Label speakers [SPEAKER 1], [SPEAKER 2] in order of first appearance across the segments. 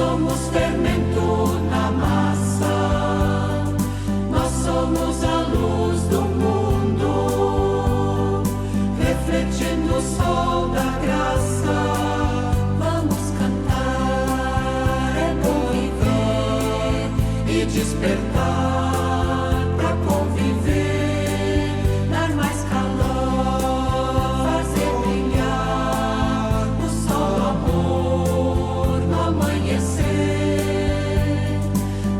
[SPEAKER 1] somos fermento na massa, nós somos a luz do mundo, refletindo o sol da graça. Vamos cantar, é bom viver e despertar pra conviver, dar mais calor, fazer brilhar o sol do amor no amanhecer.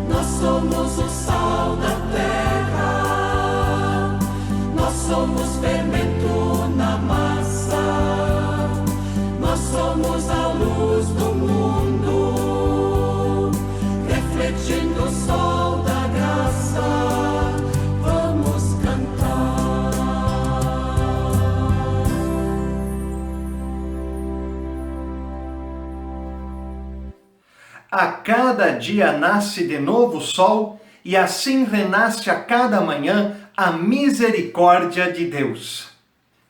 [SPEAKER 1] Nós somos o sal da terra, nós somos fermento na massa, nós somos a luz do mundo, refletindo o sol da graça. Vamos cantar.
[SPEAKER 2] A cada dia nasce de novo o sol, e assim renasce a cada manhã a misericórdia de Deus.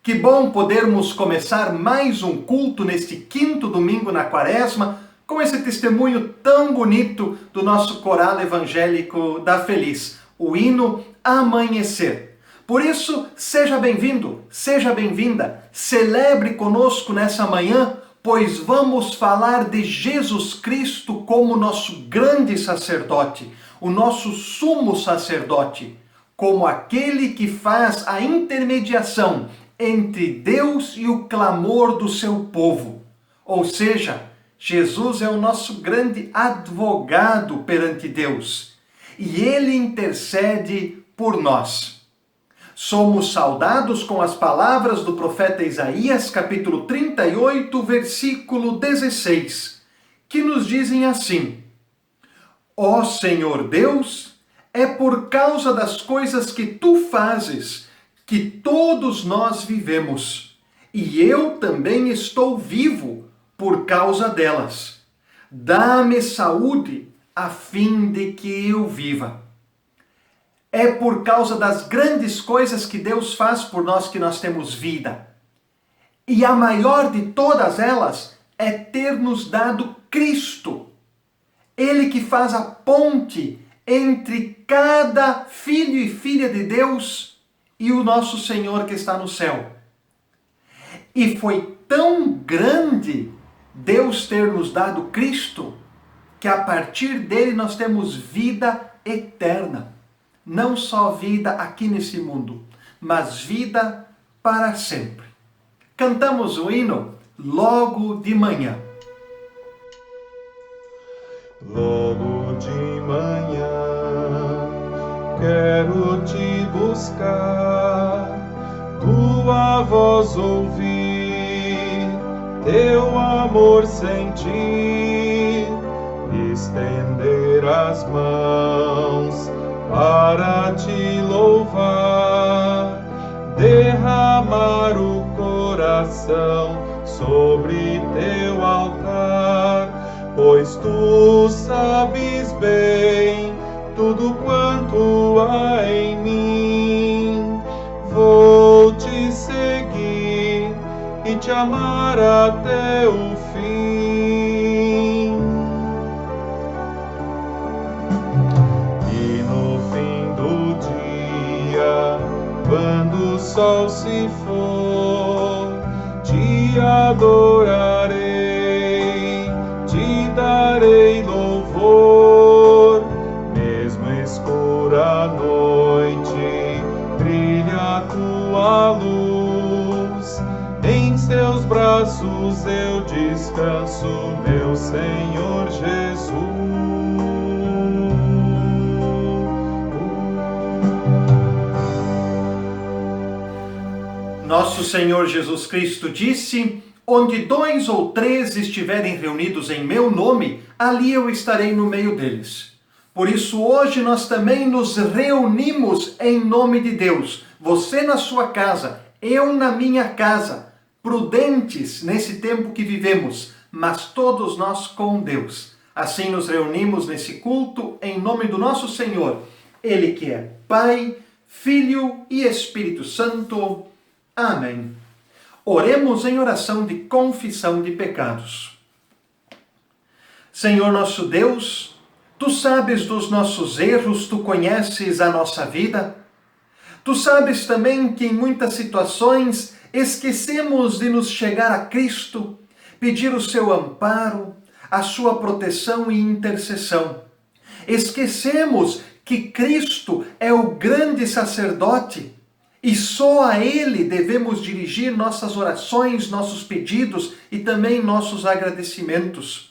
[SPEAKER 2] Que bom podermos começar mais um culto neste quinto domingo na Quaresma, com esse testemunho tão bonito do nosso coral evangélico da Feliz, o hino Amanhecer. Por isso, seja bem-vindo, seja bem-vinda, celebre conosco nessa manhã, pois vamos falar de Jesus Cristo como nosso grande sacerdote, o nosso sumo sacerdote, como aquele que faz a intermediação entre Deus e o clamor do seu povo. Ou seja, Jesus é o nosso grande advogado perante Deus, e ele intercede por nós. Somos saudados com as palavras do profeta Isaías, capítulo 38, versículo 16, que nos dizem assim: Ó Senhor Deus, é por causa das coisas que tu fazes que todos nós vivemos, e eu também estou vivo por causa delas. Dá-me saúde a fim de que eu viva. É por causa das grandes coisas que Deus faz por nós que nós temos vida. E a maior de todas elas é ter nos dado Cristo. Ele que faz a ponte entre cada filho e filha de Deus e o nosso Senhor que está no céu. E foi tão grande Deus ter nos dado Cristo, que a partir dele nós temos vida eterna. Não só vida aqui nesse mundo, mas vida para sempre. Cantamos o hino logo de manhã.
[SPEAKER 3] Logo de manhã quero te buscar, tua voz ouvir, teu amor sentir, estender as mãos para te louvar, derramar o coração sobre teu altar, pois tu sabes bem tudo quanto há em mim. Vou te seguir e te amar até o fim. E no fim do dia, quando o sol se for, te adorarei, te darei louvor. Mesmo escura a noite, brilha a tua luz. Em seus braços eu descanso, meu Senhor Jesus.
[SPEAKER 2] Nosso Senhor Jesus Cristo disse: onde 2 ou 3 estiverem reunidos em meu nome, ali eu estarei no meio deles. Por isso hoje nós também nos reunimos em nome de Deus. Você na sua casa, eu na minha casa, prudentes nesse tempo que vivemos, mas todos nós com Deus. Assim nos reunimos nesse culto em nome do nosso Senhor, Ele que é Pai, Filho e Espírito Santo. Amém. Oremos em oração de confissão de pecados. Senhor nosso Deus, Tu sabes dos nossos erros, Tu conheces a nossa vida. Tu sabes também que em muitas situações esquecemos de nos chegar a Cristo, pedir o seu amparo, a sua proteção e intercessão. Esquecemos que Cristo é o grande sacerdote e só a Ele devemos dirigir nossas orações, nossos pedidos e também nossos agradecimentos.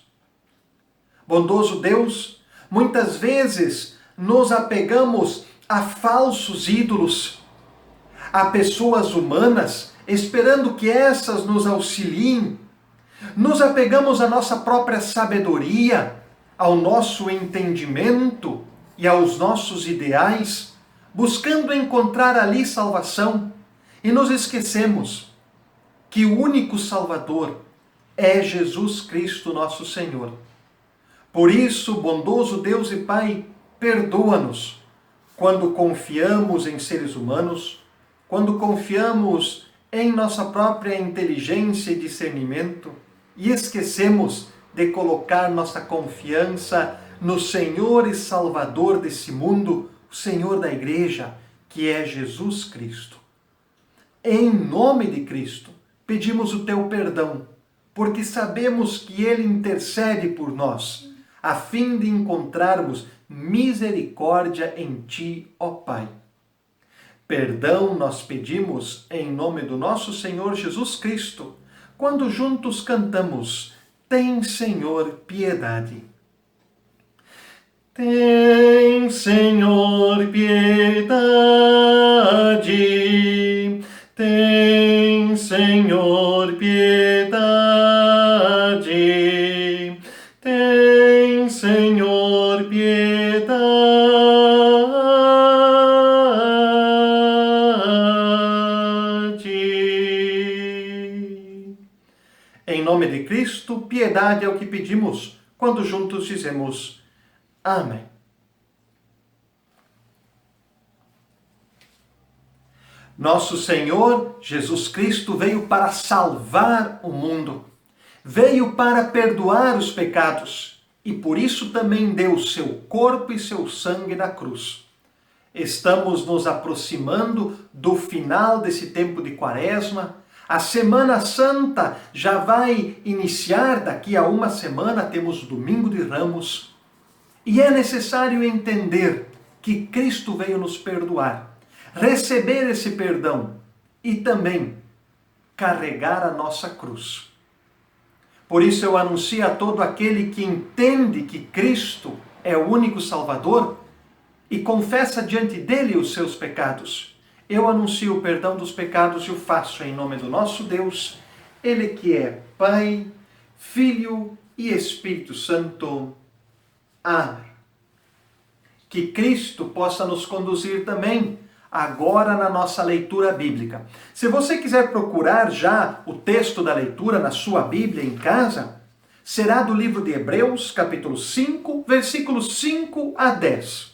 [SPEAKER 2] Bondoso Deus, muitas vezes nos apegamos a falsos ídolos, a pessoas humanas, esperando que essas nos auxiliem. Nos apegamos à nossa própria sabedoria, ao nosso entendimento e aos nossos ideais, buscando encontrar ali salvação, e nos esquecemos que o único Salvador é Jesus Cristo, nosso Senhor. Por isso, bondoso Deus e Pai, perdoa-nos quando confiamos em seres humanos, quando confiamos em nossa própria inteligência e discernimento e esquecemos de colocar nossa confiança no Senhor e Salvador desse mundo, o Senhor da Igreja, que é Jesus Cristo. Em nome de Cristo, pedimos o Teu perdão, porque sabemos que Ele intercede por nós, a fim de encontrarmos misericórdia em Ti, ó Pai. Perdão nós pedimos em nome do nosso Senhor Jesus Cristo, quando juntos cantamos: Tem, Senhor, piedade. Tem, Senhor, piedade. Tem, Senhor, piedade. Tem, Senhor, piedade. Em nome de Cristo, piedade é o que pedimos quando juntos dizemos Amém. Nosso Senhor Jesus Cristo veio para salvar o mundo, veio para perdoar os pecados e por isso também deu seu corpo e seu sangue na cruz. Estamos nos aproximando do final desse tempo de Quaresma. A Semana Santa já vai iniciar, daqui a uma semana temos o Domingo de Ramos. E é necessário entender que Cristo veio nos perdoar, receber esse perdão e também carregar a nossa cruz. Por isso eu anuncio a todo aquele que entende que Cristo é o único Salvador e confessa diante dele os seus pecados. Eu anuncio o perdão dos pecados e o faço em nome do nosso Deus, Ele que é Pai, Filho e Espírito Santo. Amém. Que Cristo possa nos conduzir também agora na nossa leitura bíblica. Se você quiser procurar já o texto da leitura na sua Bíblia em casa, será do livro de Hebreus, capítulo 5, versículos 5 a 10.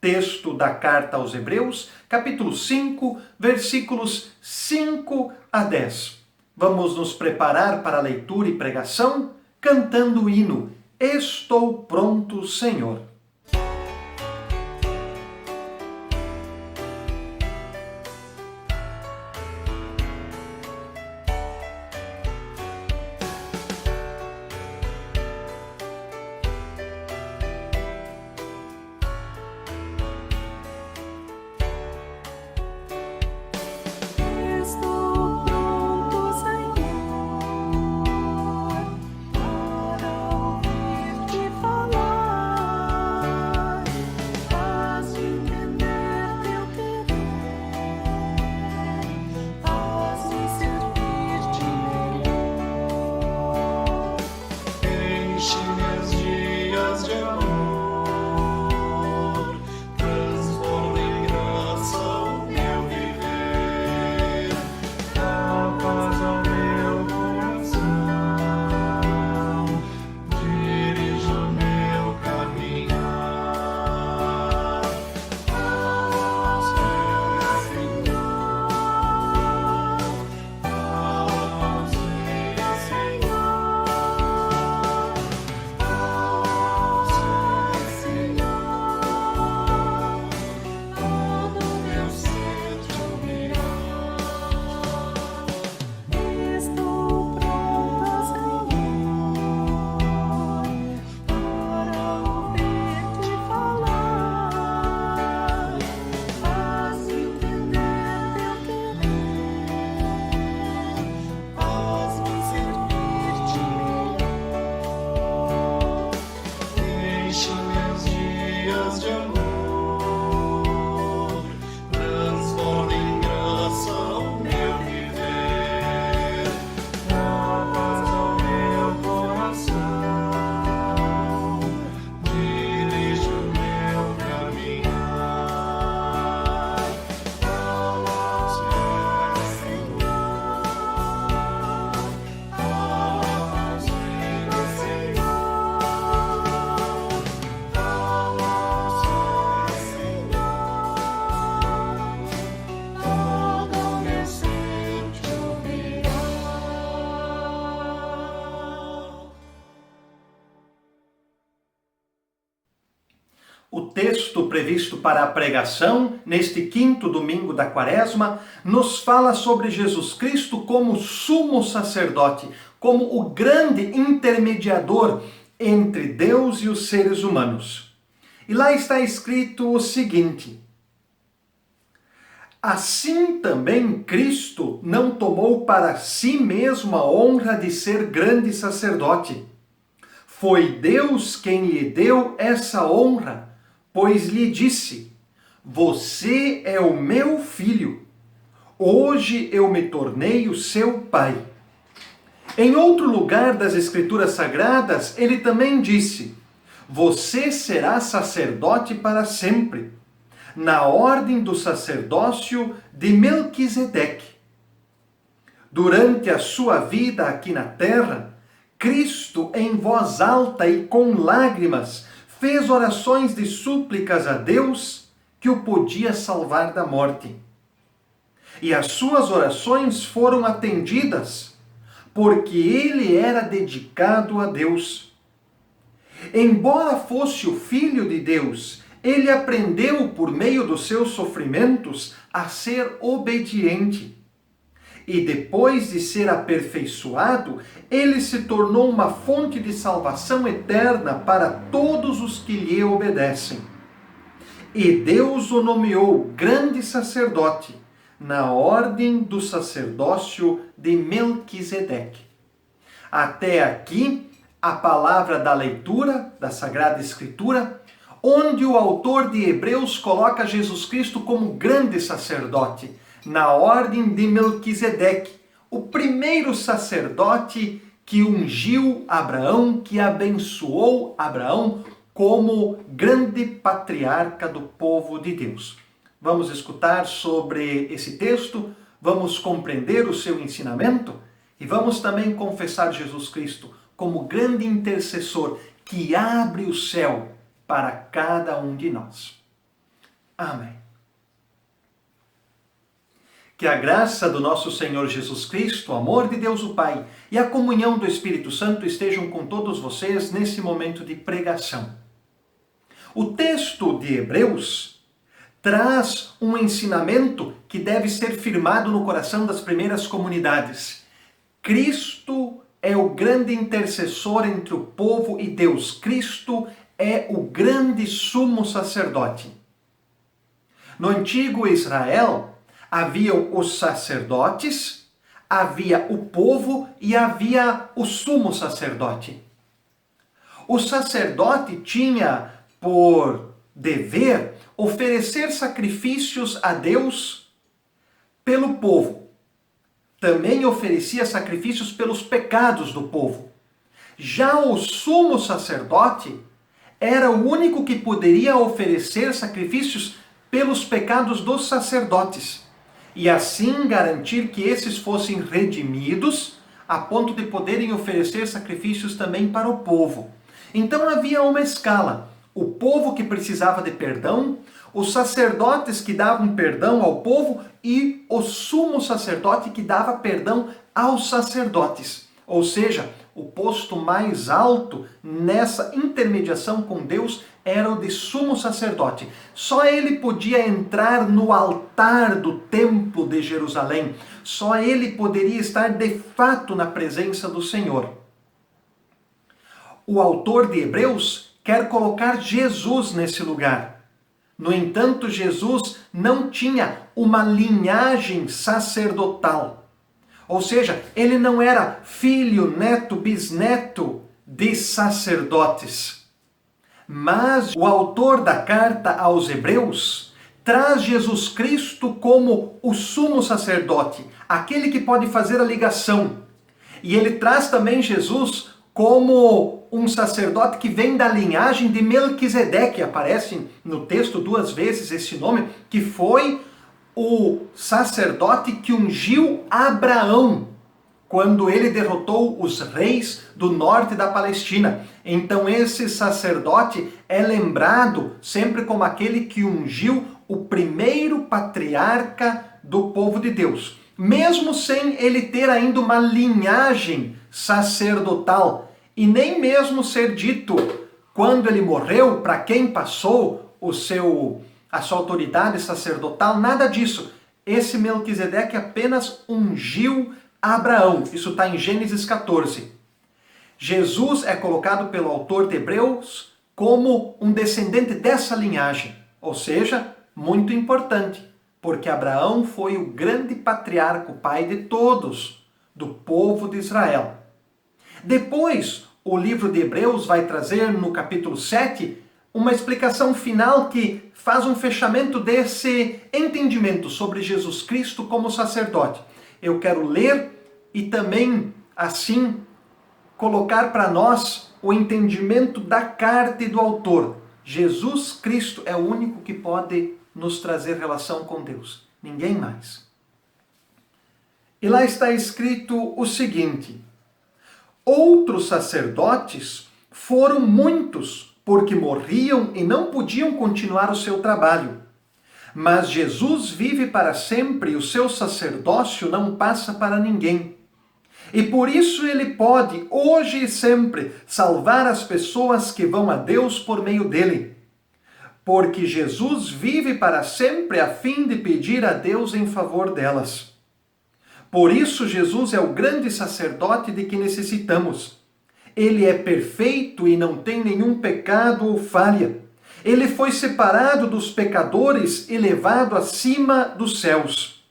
[SPEAKER 2] Texto da carta aos Hebreus, capítulo 5, versículos 5 a 10. Vamos nos preparar para a leitura e pregação cantando o hino Estou pronto, Senhor.
[SPEAKER 1] Estou pronto, Senhor, para ouvir-te falar.
[SPEAKER 2] O texto previsto para a pregação, neste quinto domingo da Quaresma, nos fala sobre Jesus Cristo como sumo sacerdote, como o grande intermediador entre Deus e os seres humanos. E lá está escrito o seguinte: assim também Cristo não tomou para si mesmo a honra de ser grande sacerdote. Foi Deus quem lhe deu essa honra, pois lhe disse: você é o meu filho, hoje eu me tornei o seu pai. Em outro lugar das Escrituras Sagradas, ele também disse: você será sacerdote para sempre, na ordem do sacerdócio de Melquisedeque. Durante a sua vida aqui na terra, Cristo, em voz alta e com lágrimas, fez orações de súplicas a Deus que o podia salvar da morte. E as suas orações foram atendidas, porque ele era dedicado a Deus. Embora fosse o Filho de Deus, ele aprendeu por meio dos seus sofrimentos a ser obediente. E depois de ser aperfeiçoado, ele se tornou uma fonte de salvação eterna para todos os que lhe obedecem. E Deus o nomeou grande sacerdote, na ordem do sacerdócio de Melquisedeque. Até aqui, a palavra da leitura da Sagrada Escritura, onde o autor de Hebreus coloca Jesus Cristo como grande sacerdote, na ordem de Melquisedeque, o primeiro sacerdote que ungiu Abraão, que abençoou Abraão como grande patriarca do povo de Deus. Vamos escutar sobre esse texto, vamos compreender o seu ensinamento e vamos também confessar Jesus Cristo como grande intercessor que abre o céu para cada um de nós. Amém. Que a graça do nosso Senhor Jesus Cristo, o amor de Deus o Pai e a comunhão do Espírito Santo estejam com todos vocês nesse momento de pregação. O texto de Hebreus traz um ensinamento que deve ser firmado no coração das primeiras comunidades. Cristo é o grande intercessor entre o povo e Deus. Cristo é o grande sumo sacerdote. No antigo Israel, haviam os sacerdotes, havia o povo e havia o sumo sacerdote. O sacerdote tinha por dever oferecer sacrifícios a Deus pelo povo. Também oferecia sacrifícios pelos pecados do povo. Já o sumo sacerdote era o único que poderia oferecer sacrifícios pelos pecados dos sacerdotes e assim garantir que esses fossem redimidos a ponto de poderem oferecer sacrifícios também para o povo. Então havia uma escala: o povo que precisava de perdão, os sacerdotes que davam perdão ao povo e o sumo sacerdote que dava perdão aos sacerdotes. Ou seja, o posto mais alto nessa intermediação com Deus era o de sumo sacerdote. Só ele podia entrar no altar do templo de Jerusalém. Só ele poderia estar de fato na presença do Senhor. O autor de Hebreus quer colocar Jesus nesse lugar. No entanto, Jesus não tinha uma linhagem sacerdotal. Ou seja, ele não era filho, neto, bisneto de sacerdotes. Mas o autor da carta aos Hebreus traz Jesus Cristo como o sumo sacerdote, aquele que pode fazer a ligação. E ele traz também Jesus como um sacerdote que vem da linhagem de Melquisedeque. Aparece no texto 2 vezes esse nome, que foi o sacerdote que ungiu Abraão quando ele derrotou os reis do norte da Palestina. Então esse sacerdote é lembrado sempre como aquele que ungiu o primeiro patriarca do povo de Deus, mesmo sem ele ter ainda uma linhagem sacerdotal, e nem mesmo ser dito quando ele morreu para quem passou a sua autoridade sacerdotal, nada disso. Esse Melquisedeque apenas ungiu Abraão. Isso está em Gênesis 14. Jesus é colocado pelo autor de Hebreus como um descendente dessa linhagem, ou seja, muito importante, porque Abraão foi o grande patriarca, o pai de todos, do povo de Israel. Depois, o livro de Hebreus vai trazer no capítulo 7 uma explicação final que faz um fechamento desse entendimento sobre Jesus Cristo como sacerdote. Eu quero ler e também, assim, colocar para nós o entendimento da carta e do autor. Jesus Cristo é o único que pode nos trazer relação com Deus. Ninguém mais. E lá está escrito o seguinte: outros sacerdotes foram muitos, porque morriam e não podiam continuar o seu trabalho. Mas Jesus vive para sempre e o seu sacerdócio não passa para ninguém. E por isso ele pode, hoje e sempre, salvar as pessoas que vão a Deus por meio dele. Porque Jesus vive para sempre a fim de pedir a Deus em favor delas. Por isso Jesus é o grande sacerdote de que necessitamos. Ele é perfeito e não tem nenhum pecado ou falha. Ele foi separado dos pecadores e levado acima dos céus.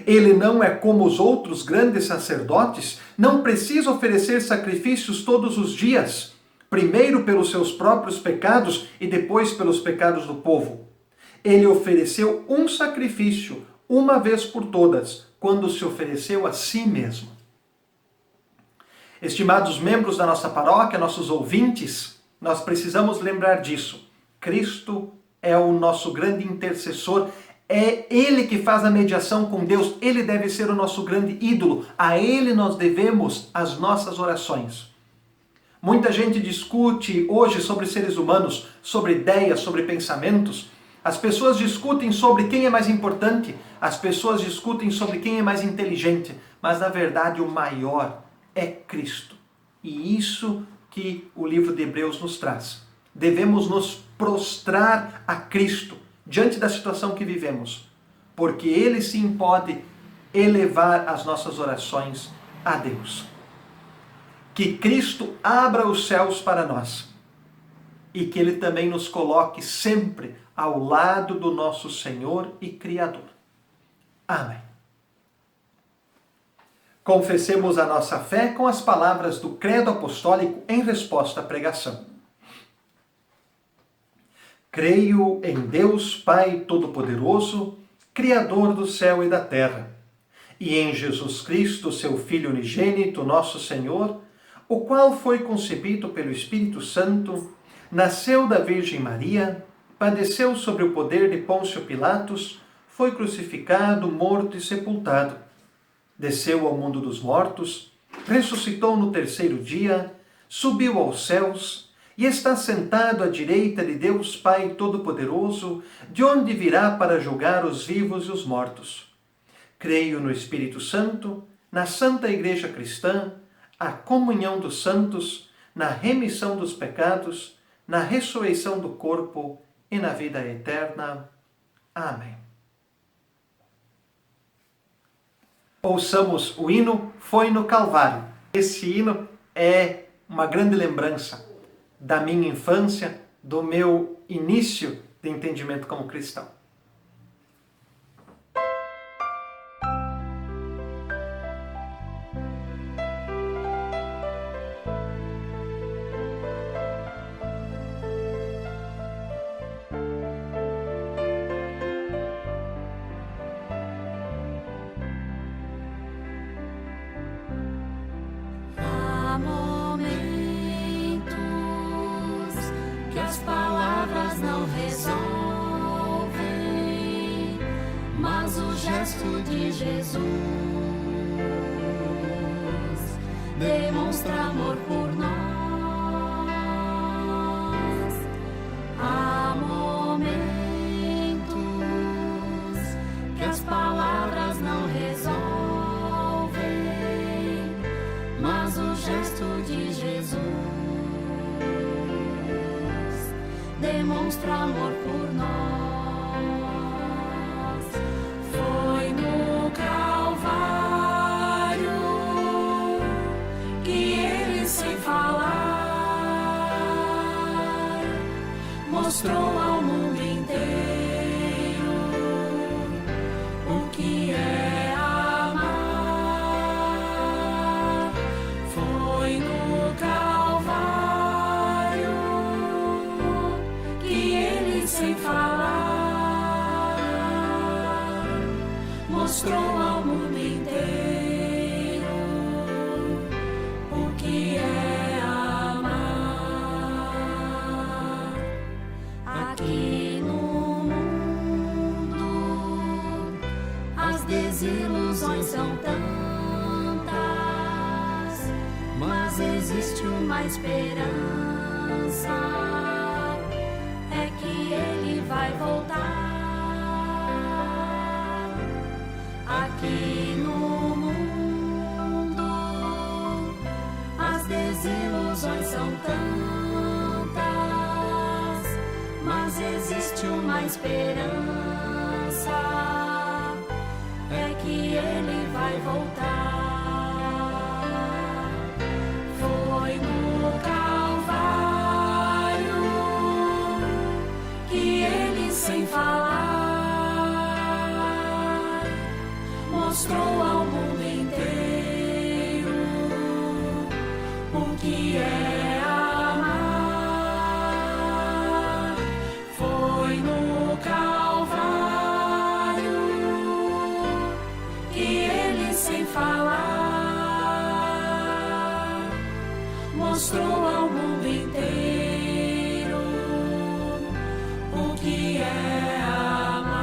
[SPEAKER 2] Ele não é como os outros grandes sacerdotes, não precisa oferecer sacrifícios todos os dias, primeiro pelos seus próprios pecados e depois pelos pecados do povo. Ele ofereceu um sacrifício, uma vez por todas, quando se ofereceu a si mesmo. Estimados membros da nossa paróquia, nossos ouvintes, nós precisamos lembrar disso. Cristo é o nosso grande intercessor, é Ele que faz a mediação com Deus, Ele deve ser o nosso grande ídolo, a Ele nós devemos as nossas orações. Muita gente discute hoje sobre seres humanos, sobre ideias, sobre pensamentos. As pessoas discutem sobre quem é mais importante, as pessoas discutem sobre quem é mais inteligente, mas na verdade o maior é Cristo. E isso que o livro de Hebreus nos traz. Devemos nos prostrar a Cristo diante da situação que vivemos, porque Ele sim pode elevar as nossas orações a Deus. Que Cristo abra os céus para nós e que Ele também nos coloque sempre ao lado do nosso Senhor e Criador. Amém. Confessemos a nossa fé com as palavras do Credo Apostólico em resposta à pregação. Creio em Deus Pai Todo-Poderoso, Criador do céu e da terra, e em Jesus Cristo, seu Filho unigênito, nosso Senhor, o qual foi concebido pelo Espírito Santo, nasceu da Virgem Maria, padeceu sob o poder de Pôncio Pilatos, foi crucificado, morto e sepultado. Desceu ao mundo dos mortos, ressuscitou no terceiro dia, subiu aos céus e está sentado à direita de Deus Pai Todo-Poderoso, de onde virá para julgar os vivos e os mortos. Creio no Espírito Santo, na Santa Igreja Cristã, a comunhão dos santos, na remissão dos pecados, na ressurreição do corpo e na vida eterna. Amém. Ouçamos o hino Foi no Calvário. Esse hino é uma grande lembrança da minha infância, do meu início de entendimento como cristão.
[SPEAKER 1] As palavras não resolvem, mas o gesto de Jesus demonstra amor por nós. Há momentos que as palavras não resolvem, mas o gesto de Jesus demonstra amor por nós. Foi no Calvário que ele, sem falar, mostrou ao mundo inteiro o que é amar. Foi no Calvário que ele, sem falar, mostrou ao mundo inteiro o que é amar. Aqui no mundo as desilusões são tantas, mas existe uma esperança, é que ele vai voltar. Aqui no mundo as desilusões são tantas, mas existe uma esperança, é que ele vai voltar. Foi no Calvário que ele, sem falar, mostrou ao mundo inteiro o que é amar. Foi no Calvário que ele, sem falar, mostrou ao mundo inteiro o que é amar.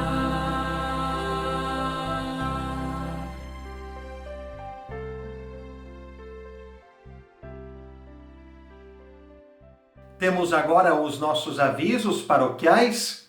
[SPEAKER 2] Temos agora os nossos avisos paroquiais.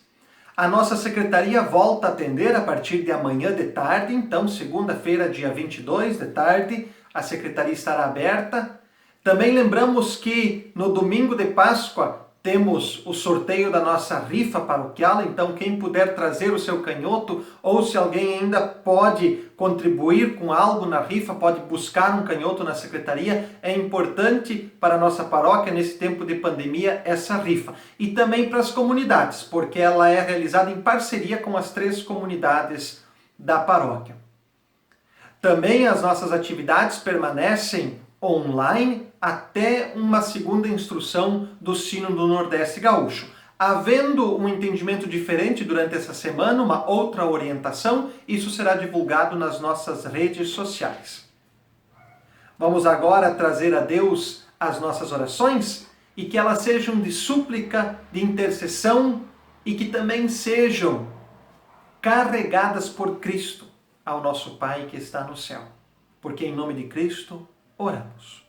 [SPEAKER 2] A nossa secretaria volta a atender a partir de amanhã de tarde, então segunda-feira, dia 22 de tarde, a secretaria estará aberta. Também lembramos que no domingo de Páscoa temos o sorteio da nossa rifa paroquial, então quem puder trazer o seu canhoto, ou se alguém ainda pode contribuir com algo na rifa, pode buscar um canhoto na secretaria. É importante para a nossa paróquia, nesse tempo de pandemia, essa rifa. E também para as comunidades, porque ela é realizada em parceria com as 3 comunidades da paróquia. Também as nossas atividades permanecem online até uma segunda instrução do Sino do Nordeste Gaúcho. Havendo um entendimento diferente durante essa semana, uma outra orientação, isso será divulgado nas nossas redes sociais. Vamos agora trazer a Deus as nossas orações e que elas sejam de súplica, de intercessão e que também sejam carregadas por Cristo ao nosso Pai que está no céu. Porque em nome de Cristo oramos.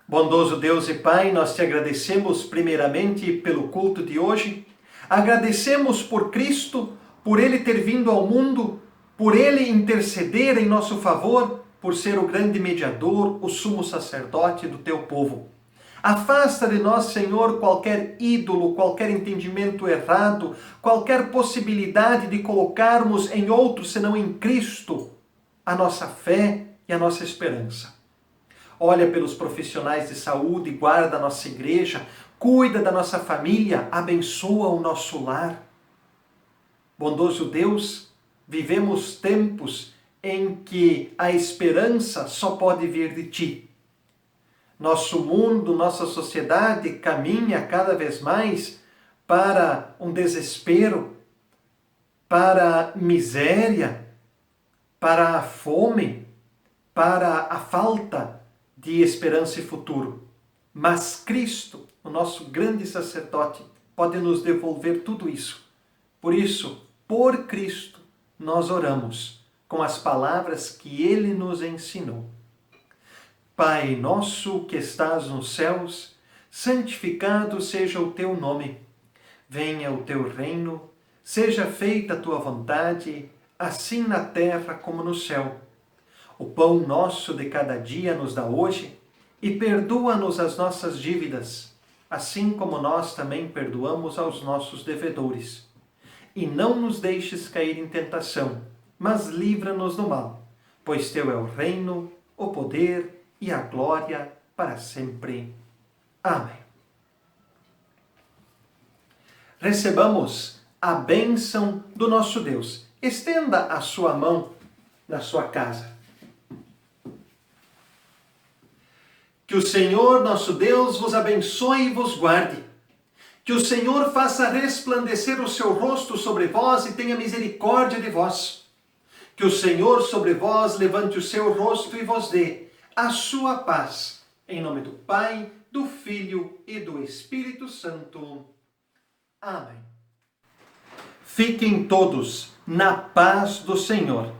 [SPEAKER 2] Bondoso Deus e Pai, nós te agradecemos primeiramente pelo culto de hoje. Agradecemos por Cristo, por Ele ter vindo ao mundo, por Ele interceder em nosso favor, por ser o grande mediador, o sumo sacerdote do teu povo. Afasta de nós, Senhor, qualquer ídolo, qualquer entendimento errado, qualquer possibilidade de colocarmos em outro senão em Cristo a nossa fé e a nossa esperança. Olha pelos profissionais de saúde, guarda a nossa igreja, cuida da nossa família, abençoa o nosso lar. Bondoso Deus, vivemos tempos em que a esperança só pode vir de Ti. Nosso mundo, nossa sociedade caminha cada vez mais para um desespero, para a miséria, para a fome, para a falta de esperança e futuro. Mas Cristo, o nosso grande sacerdote, pode nos devolver tudo isso. Por isso, por Cristo, nós oramos com as palavras que Ele nos ensinou. Pai nosso que estás nos céus, santificado seja o teu nome. Venha o teu reino, seja feita a tua vontade, assim na terra como no céu. O pão nosso de cada dia nos dá hoje, e perdoa-nos as nossas dívidas, assim como nós também perdoamos aos nossos devedores. E não nos deixes cair em tentação, mas livra-nos do mal, pois teu é o reino, o poder e a glória para sempre. Amém. Recebamos a bênção do nosso Deus. Estenda a sua mão na sua casa. Que o Senhor, nosso Deus, vos abençoe e vos guarde. Que o Senhor faça resplandecer o seu rosto sobre vós e tenha misericórdia de vós. Que o Senhor sobre vós levante o seu rosto e vos dê a sua paz. Em nome do Pai, do Filho e do Espírito Santo. Amém. Fiquem todos na paz do Senhor.